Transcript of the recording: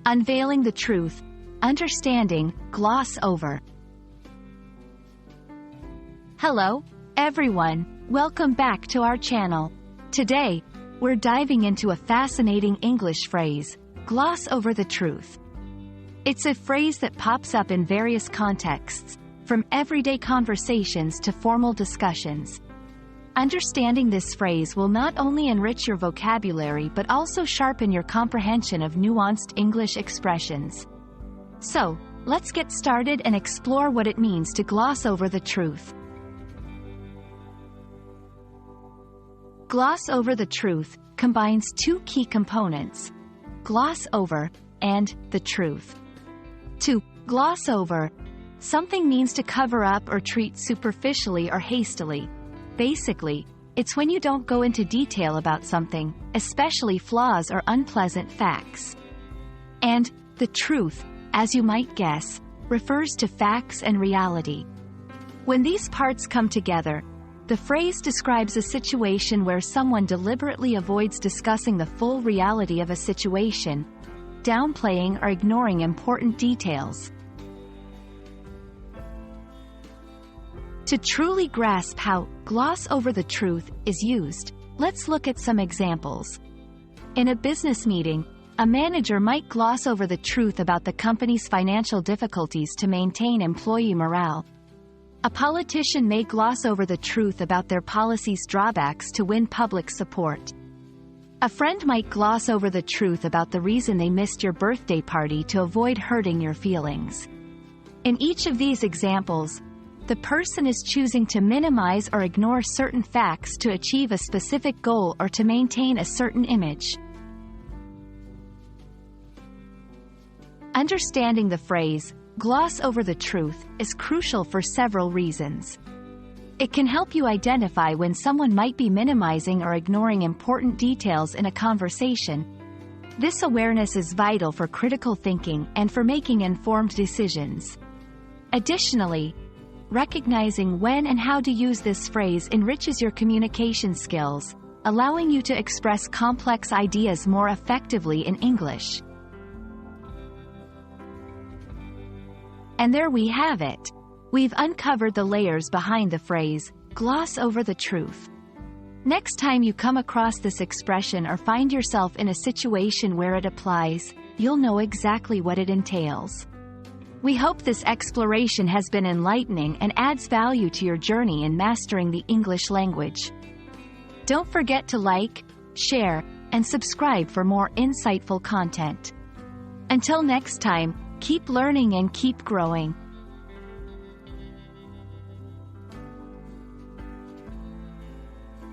Unveiling the truth, understanding, gloss over. Hello, everyone, welcome back to our channel. Today, we're diving into a fascinating English phrase, gloss over the truth. It's a phrase that pops up in various contexts, from everyday conversations to formal discussions. Understanding this phrase will not only enrich your vocabulary but also sharpen your comprehension of nuanced English expressions. So, let's get started and explore what it means to gloss over the truth. Gloss over the truth combines two key components: gloss over and the truth. To gloss over, something means to cover up or treat superficially or hastily. Basically, it's when you don't go into detail about something, especially flaws or unpleasant facts. And the truth, as you might guess, refers to facts and reality. When these parts come together, the phrase describes a situation where someone deliberately avoids discussing the full reality of a situation, downplaying or ignoring important details. To truly grasp how gloss over the truth is used, let's look at some examples. In a business meeting, a manager might gloss over the truth about the company's financial difficulties to maintain employee morale. A politician may gloss over the truth about their policy's drawbacks to win public support. A friend might gloss over the truth about the reason they missed your birthday party to avoid hurting your feelings. In each of these examples, the person is choosing to minimize or ignore certain facts to achieve a specific goal or to maintain a certain image. Understanding the phrase, gloss over the truth, is crucial for several reasons. It can help you identify when someone might be minimizing or ignoring important details in a conversation. This awareness is vital for critical thinking and for making informed decisions. Additionally, recognizing when and how to use this phrase enriches your communication skills, allowing you to express complex ideas more effectively in English. And there we have it. We've uncovered the layers behind the phrase, gloss over the truth. Next time you come across this expression or find yourself in a situation where it applies, you'll know exactly what it entails. We hope this exploration has been enlightening and adds value to your journey in mastering the English language. Don't forget to like, share, and subscribe for more insightful content. Until next time, keep learning and keep growing.